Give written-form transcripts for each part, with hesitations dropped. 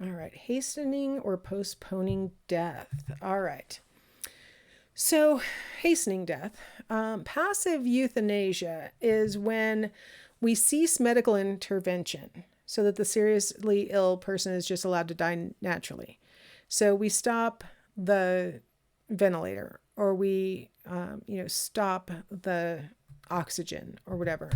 All right. Hastening or postponing death. All right. So, hastening death. Passive euthanasia is when we cease medical intervention so that the seriously ill person is just allowed to die naturally. So we stop the ventilator, or we, stop the oxygen or whatever.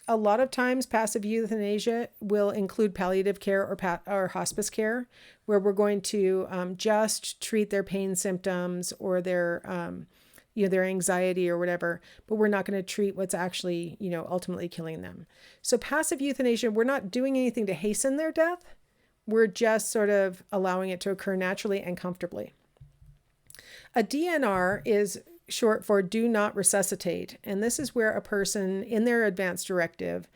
A lot of times passive euthanasia will include palliative care or hospice care, where we're going to just treat their pain symptoms or their anxiety or whatever, but we're not going to treat what's actually, ultimately killing them. So passive euthanasia, we're not doing anything to hasten their death. We're just sort of allowing it to occur naturally and comfortably. A DNR is short for do not resuscitate. And this is where a person in their advance directive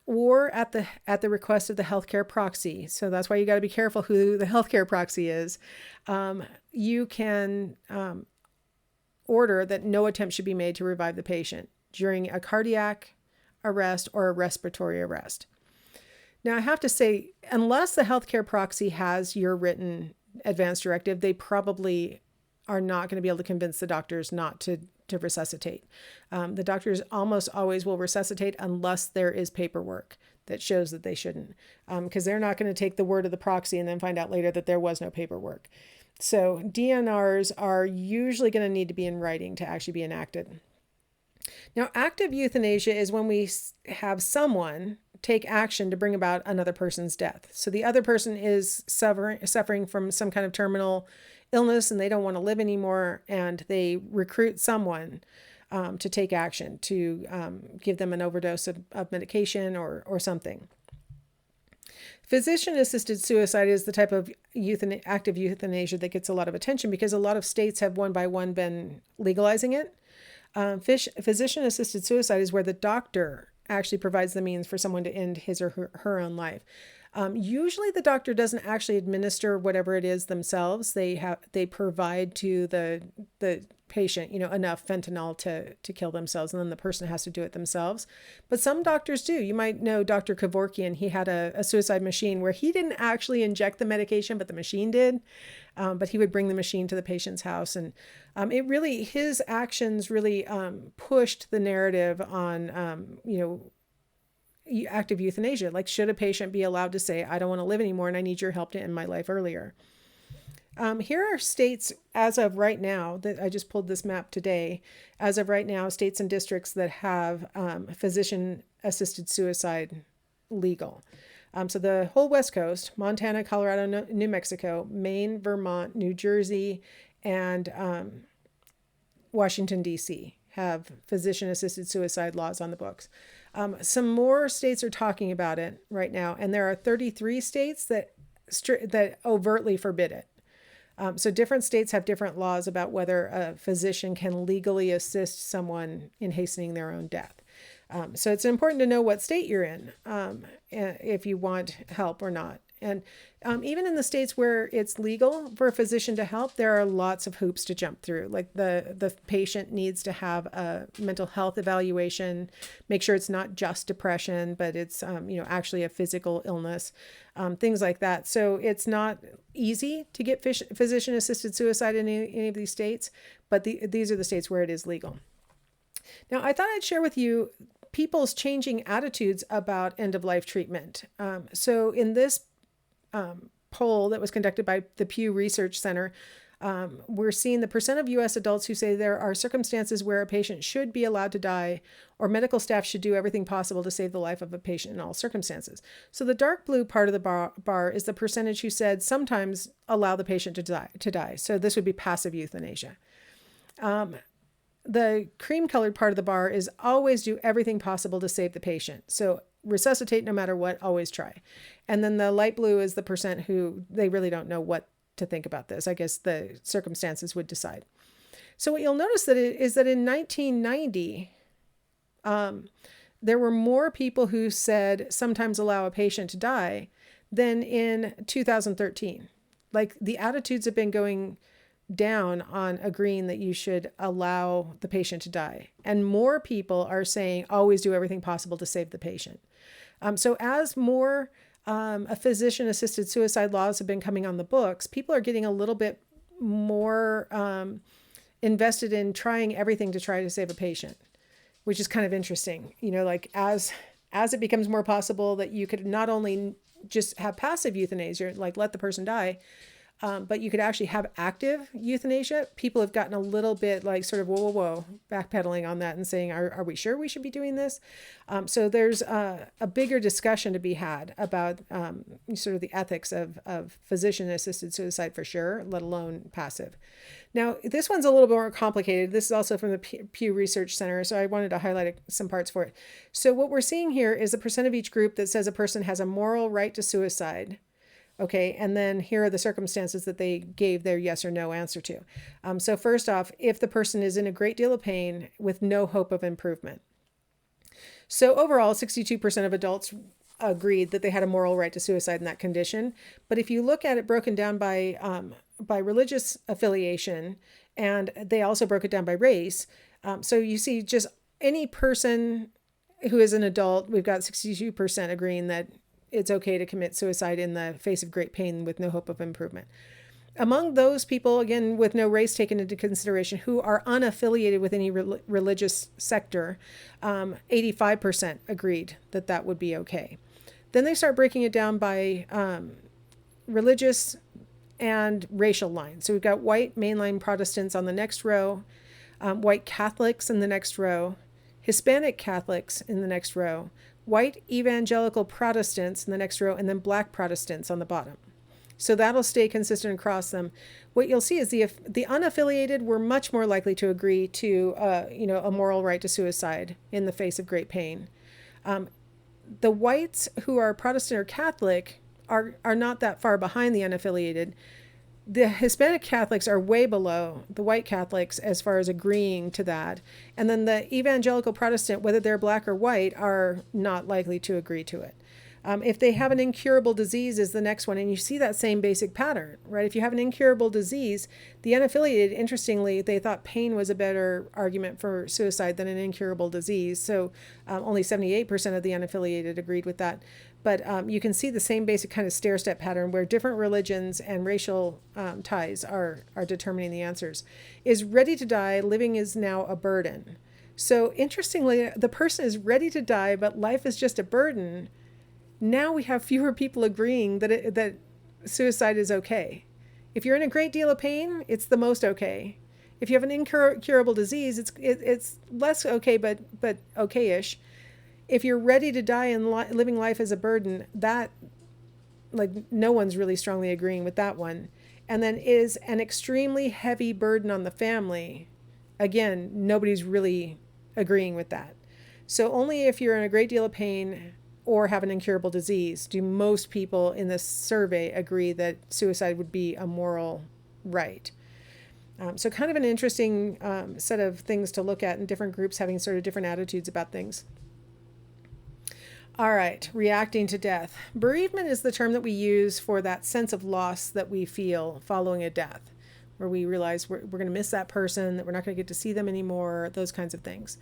or at the request of the healthcare proxy. So that's why you got to be careful who the healthcare proxy is. You can order that no attempt should be made to revive the patient during a cardiac arrest or a respiratory arrest. Now, I have to say, unless the healthcare proxy has your written advance directive, they probably are not going to be able to convince the doctors not to resuscitate. The doctors almost always will resuscitate unless there is paperwork that shows that they shouldn't, because they're not going to take the word of the proxy and then find out later that there was no paperwork. So DNRs are usually going to need to be in writing to actually be enacted. Now, active euthanasia is when we have someone take action to bring about another person's death. So the other person is suffering from some kind of terminal illness and they don't want to live anymore, and they recruit someone to take action, to give them an overdose of medication or something. Physician-assisted suicide is the type of active euthanasia that gets a lot of attention because a lot of states have one by one been legalizing it. Physician-assisted suicide is where the doctor actually provides the means for someone to end his or her own life. Usually the doctor doesn't actually administer whatever it is themselves. They provide to the patient, enough fentanyl to kill themselves, and then the person has to do it themselves. But some doctors do. You might know Dr. Kevorkian. He had a suicide machine where he didn't actually inject the medication, but the machine did. But he would bring the machine to the patient's house, and his actions really pushed the narrative on, active euthanasia. Like, should a patient be allowed to say, I don't want to live anymore and I need your help to end my life earlier? Here are states as of right now, that I just pulled this map today, as of right now, states and districts that have physician-assisted suicide legal. So the whole West Coast, Montana, Colorado, New Mexico, Maine, Vermont, New Jersey, and Washington, D.C. have physician-assisted suicide laws on the books. Some more states are talking about it right now, and there are 33 states that overtly forbid it. So different states have different laws about whether a physician can legally assist someone in hastening their own death. So it's important to know what state you're in if you want help or not. And even in the states where it's legal for a physician to help, there are lots of hoops to jump through. Like the patient needs to have a mental health evaluation, make sure it's not just depression, but it's actually a physical illness, things like that. So it's not easy to get physician-assisted suicide in any of these states, but these are the states where it is legal. Now, I thought I'd share with you people's changing attitudes about end-of-life treatment. So in this poll that was conducted by the Pew Research Center, we're seeing the percent of U.S. adults who say there are circumstances where a patient should be allowed to die, or medical staff should do everything possible to save the life of a patient in all circumstances. So the dark blue part of the bar is the percentage who said sometimes allow the patient to die. So this would be passive euthanasia. The cream-colored part of the bar is always do everything possible to save the patient. So resuscitate no matter what, always try. And then the light blue is the percent who they really don't know what to think about this. I guess the circumstances would decide. So what you'll notice is that in 1990, there were more people who said sometimes allow a patient to die than in 2013. Like, the attitudes have been going down on agreeing that you should allow the patient to die. And more people are saying always do everything possible to save the patient. So as more a physician-assisted suicide laws have been coming on the books, people are getting a little bit more invested in trying everything to try to save a patient, which is kind of interesting. Like as it becomes more possible that you could not only just have passive euthanasia, like let the person die, but you could actually have active euthanasia. People have gotten a little bit like sort of whoa, backpedaling on that and saying, are we sure we should be doing this? So there's a bigger discussion to be had about sort of the ethics of physician-assisted suicide for sure, let alone passive. Now, this one's a little more complicated. This is also from the Pew Research Center, so I wanted to highlight some parts for it. So what we're seeing here is the percent of each group that says a person has a moral right to suicide. Okay, and then here are the circumstances that they gave their yes or no answer to. So first off, if the person is in a great deal of pain with no hope of improvement. So overall, 62% of adults agreed that they had a moral right to suicide in that condition. But if you look at it broken down by religious affiliation, and they also broke it down by race, so you see just any person who is an adult, we've got 62% agreeing that it's okay to commit suicide in the face of great pain with no hope of improvement. Among those people, again, with no race taken into consideration, who are unaffiliated with any religious sector, 85% agreed that that would be okay. Then they start breaking it down by religious and racial lines. So we've got white mainline Protestants on the next row, white Catholics in the next row, Hispanic Catholics in the next row, white evangelical Protestants in the next row, and then black Protestants on the bottom. So that'll stay consistent across them. What you'll see is the unaffiliated were much more likely to agree to a moral right to suicide in the face of great pain. The whites who are Protestant or Catholic are not that far behind the unaffiliated. The Hispanic Catholics are way below the white Catholics as far as agreeing to that. And then the evangelical Protestant, whether they're black or white, are not likely to agree to it. If they have an incurable disease is the next one. And you see that same basic pattern, right? If you have an incurable disease, the unaffiliated, interestingly, they thought pain was a better argument for suicide than an incurable disease. So only 78% of the unaffiliated agreed with that. But you can see the same basic kind of stair-step pattern where different religions and racial ties are determining the answers. Is ready to die, living is now a burden. So interestingly, the person is ready to die, but life is just a burden. Now we have fewer people agreeing that suicide is okay. If you're in a great deal of pain, it's the most okay. If you have an incurable disease, it's less okay, but okay-ish. If you're ready to die and living life as a burden, that, like, no one's really strongly agreeing with that one. And then is an extremely heavy burden on the family. Again, nobody's really agreeing with that. So only if you're in a great deal of pain or have an incurable disease do most people in this survey agree that suicide would be a moral right. So kind of an interesting set of things to look at, and different groups having sort of different attitudes about things. All right, reacting to death. Bereavement is the term that we use for that sense of loss that we feel following a death, where we realize we're going to miss that person, that we're not going to get to see them anymore, those kinds of things.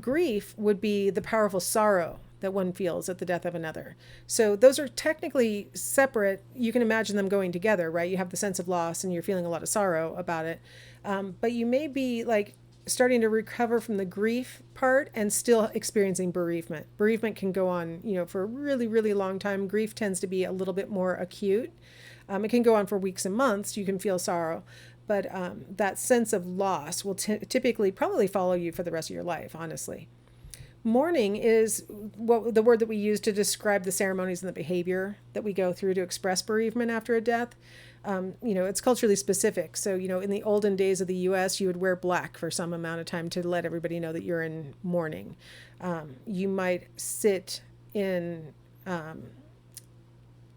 Grief would be the powerful sorrow that one feels at the death of another. So those are technically separate. You can imagine them going together, right? You have the sense of loss and you're feeling a lot of sorrow about it. But you may be like starting to recover from the grief part and still experiencing bereavement. Bereavement can go on, for a really, really long time. Grief tends to be a little bit more acute. It can go on for weeks and months. You can feel sorrow, but that sense of loss will typically probably follow you for the rest of your life, honestly. Mourning is the word that we use to describe the ceremonies and the behavior that we go through to express bereavement after a death. It's culturally specific. So, in the olden days of the U.S., you would wear black for some amount of time to let everybody know that you're in mourning. You might sit in, I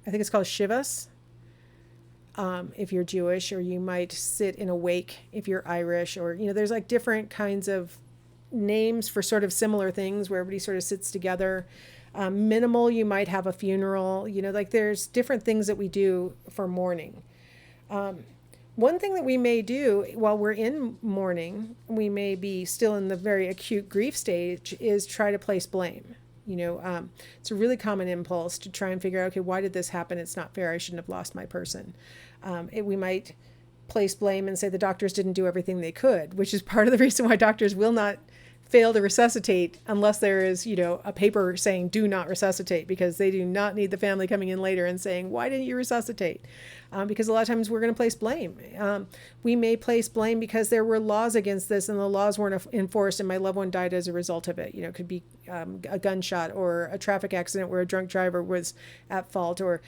think it's called shivas, if you're Jewish, or you might sit in a wake if you're Irish, or, there's like different kinds of names for sort of similar things where everybody sort of sits together. Minimal, you might have a funeral, there's different things that we do for mourning. One thing that we may do while we're in mourning, we may be still in the very acute grief stage, is try to place blame. It's a really common impulse to try and figure out, okay, why did this happen? It's not fair. I shouldn't have lost my person. We might place blame and say the doctors didn't do everything they could, which is part of the reason why doctors will not fail to resuscitate unless there is, a paper saying do not resuscitate, because they do not need the family coming in later and saying, why didn't you resuscitate? Because a lot of times we're going to place blame. We may place blame because there were laws against this and the laws weren't enforced and my loved one died as a result of it. It could be a gunshot or a traffic accident where a drunk driver was at fault, or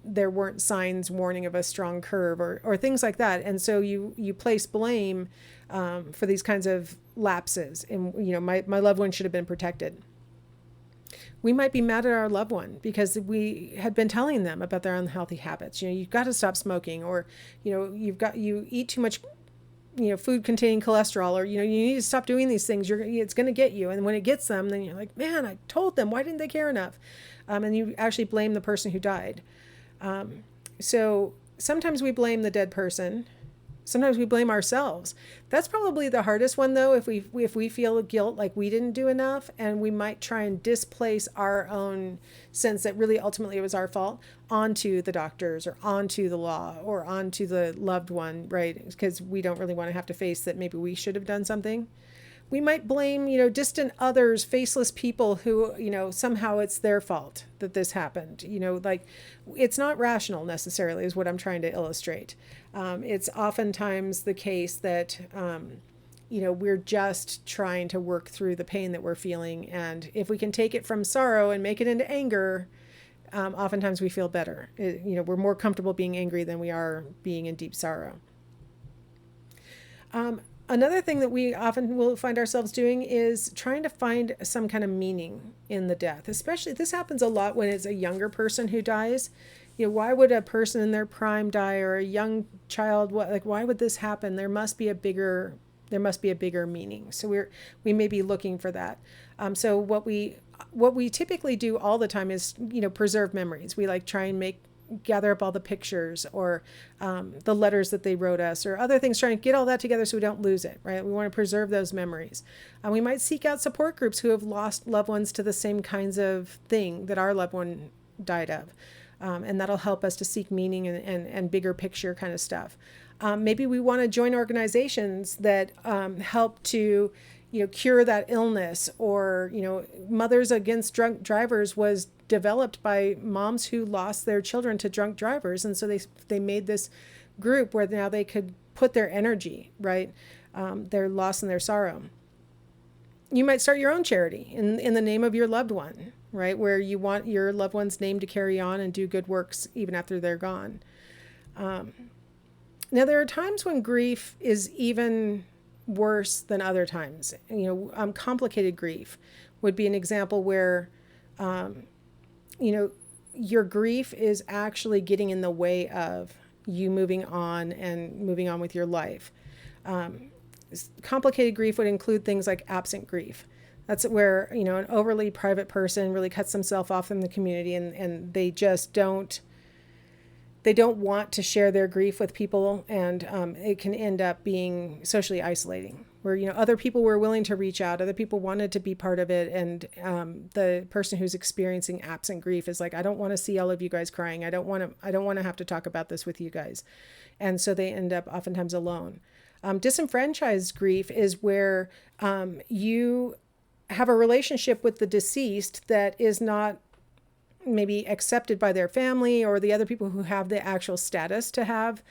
there weren't signs warning of a strong curve, or things like that. And so you place blame for these kinds of lapses. And, my loved one should have been protected. We might be mad at our loved one because we had been telling them about their unhealthy habits. You've got to stop smoking, or, you eat too much, food containing cholesterol, or, you need to stop doing these things. It's going to get you. And when it gets them, then you're like, man, I told them, why didn't they care enough? And you actually blame the person who died. So sometimes we blame the dead person. Sometimes we blame ourselves. That's probably the hardest one, though, if we feel guilt, like we didn't do enough, and we might try and displace our own sense that really ultimately it was our fault onto the doctors or onto the law or onto the loved one, right? Because we don't really want to have to face that maybe we should have done something. We might blame, distant others, faceless people who, somehow it's their fault that this happened. Like, it's not rational necessarily is what I'm trying to illustrate. It's oftentimes the case that, we're just trying to work through the pain that we're feeling. And if we can take it from sorrow and make it into anger, oftentimes we feel better. We're more comfortable being angry than we are being in deep sorrow. Another thing that we often will find ourselves doing is trying to find some kind of meaning in the death. Especially, this happens a lot when it's a younger person who dies. Why would a person in their prime die, or a young child? Why would this happen? There must be a bigger meaning. So we may be looking for that. So what we typically do all the time is, preserve memories. We try and gather up all the pictures or the letters that they wrote us or other things, trying to get all that together so we don't lose it, right? We want to preserve those memories. We might seek out support groups who have lost loved ones to the same kinds of thing that our loved one died of. And that'll help us to seek meaning and bigger picture kind of stuff. Maybe we want to join organizations that help to cure that illness, or, Mothers Against Drunk Drivers was developed by moms who lost their children to drunk drivers. And so they made this group where now they could put their energy, right? Their loss and their sorrow. You might start your own charity in the name of your loved one, right? Where you want your loved one's name to carry on and do good works even after they're gone. Now, there are times when grief is even worse than other times. Complicated grief would be an example where, your grief is actually getting in the way of you moving on with your life. Complicated grief would include things like absent grief. That's where, an overly private person really cuts themselves off from the community, and they just don't want to share their grief with people, and it can end up being socially isolating, where, other people were willing to reach out, other people wanted to be part of it, and the person who's experiencing absent grief is like, I don't want to see all of you guys crying. I don't want to have to talk about this with you guys. And so they end up oftentimes alone. Disenfranchised grief is where you have a relationship with the deceased that is not maybe accepted by their family or the other people who have the actual status to have,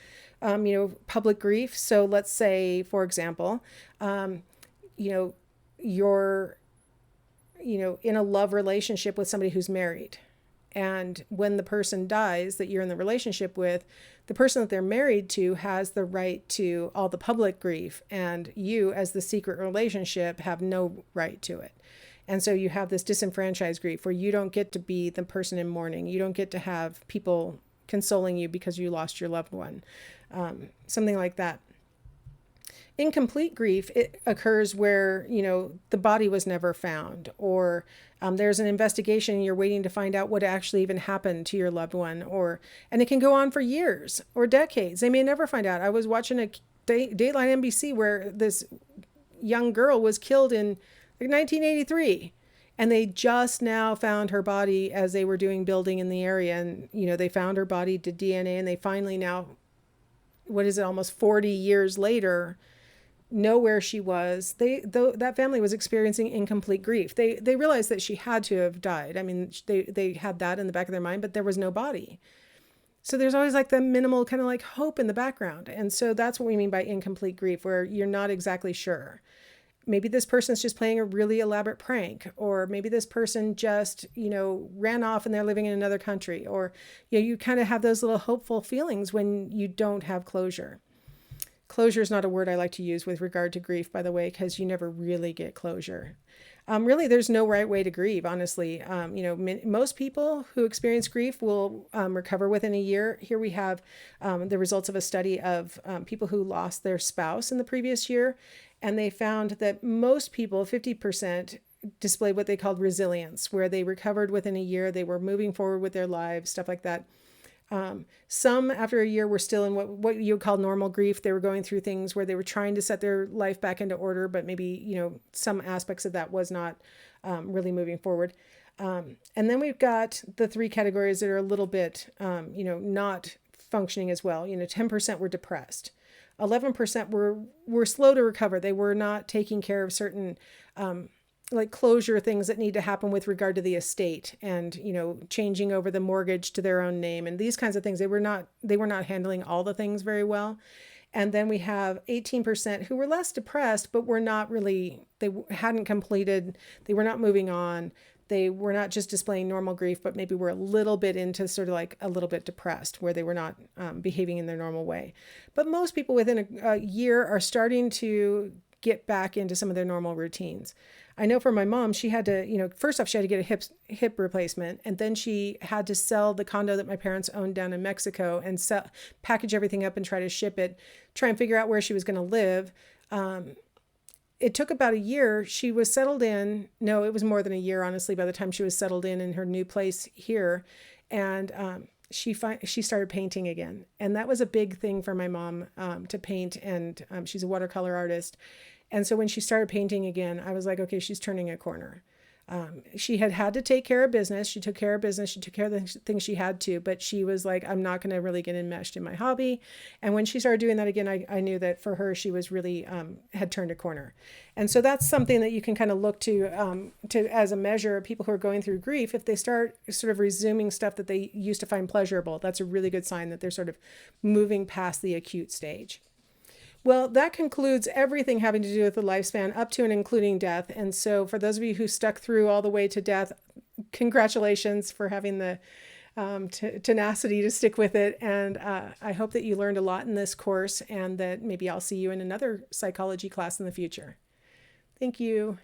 public grief. So let's say, for example, you're, in a love relationship with somebody who's married. And when the person dies that you're in the relationship with, the person that they're married to has the right to all the public grief, and you, as the secret relationship, have no right to it. And so you have this disenfranchised grief where you don't get to be the person in mourning. You don't get to have people consoling you because you lost your loved one. Something like that. Incomplete grief, it occurs where, the body was never found, or there's an investigation and you're waiting to find out what actually even happened to your loved one, and it can go on for years or decades. They may never find out. I was watching a Dateline NBC where this young girl was killed in 1983, And they just now found her body as they were doing building in the area. And, they found her body, did DNA, and they finally now, what is it, almost 40 years later, know where she was. That family was experiencing incomplete grief. They realized that she had to have died. I mean, they had that in the back of their mind, but there was no body. So there's always like the minimal kind of like hope in the background. And so that's what we mean by incomplete grief, where you're not exactly sure. Maybe this person's just playing a really elaborate prank, or maybe this person just, ran off and they're living in another country, or, you kind of have those little hopeful feelings when you don't have closure. Closure is not a word I like to use with regard to grief, by the way, because you never really get closure. Really, there's no right way to grieve, honestly. Most people who experience grief will recover within a year. Here we have the results of a study of people who lost their spouse in the previous year. And they found that most people, 50%, displayed what they called resilience, where they recovered within a year. They were moving forward with their lives, stuff like that. Some after a year were still in what you would call normal grief. They were going through things where they were trying to set their life back into order, but maybe, some aspects of that was not really moving forward. And then we've got the three categories that are a little bit, not functioning as well. 10% were depressed. 11% were slow to recover. They were not taking care of certain like closure things that need to happen with regard to the estate, and changing over the mortgage to their own name and these kinds of things. They were not handling all the things very well. And then we have 18% who were less depressed, but were not really, they hadn't completed, they were not moving on. They were not just displaying normal grief, but maybe were a little bit into sort of like a little bit depressed, where they were not behaving in their normal way. But most people within a year are starting to get back into some of their normal routines. I know for my mom, she had to, first off, she had to get a hip replacement. And then she had to sell the condo that my parents owned down in Mexico and package everything up and try to ship it, try and figure out where she was going to live. It took about a year. She was settled in. No, it was more than a year, honestly, by the time she was settled in her new place here. And she started painting again. And that was a big thing for my mom to paint. And she's a watercolor artist. And so when she started painting again, I was like, okay, she's turning a corner. She had to take care of business. She took care of business. She took care of the things she had to, but she was like, I'm not going to really get enmeshed in my hobby. And when she started doing that again, I knew that for her, she was really, had turned a corner. And so that's something that you can kind of look to as a measure of people who are going through grief. If they start sort of resuming stuff that they used to find pleasurable, that's a really good sign that they're sort of moving past the acute stage. Well, that concludes everything having to do with the lifespan up to and including death. And so for those of you who stuck through all the way to death, congratulations for having the tenacity to stick with it. And I hope that you learned a lot in this course, and that maybe I'll see you in another psychology class in the future. Thank you.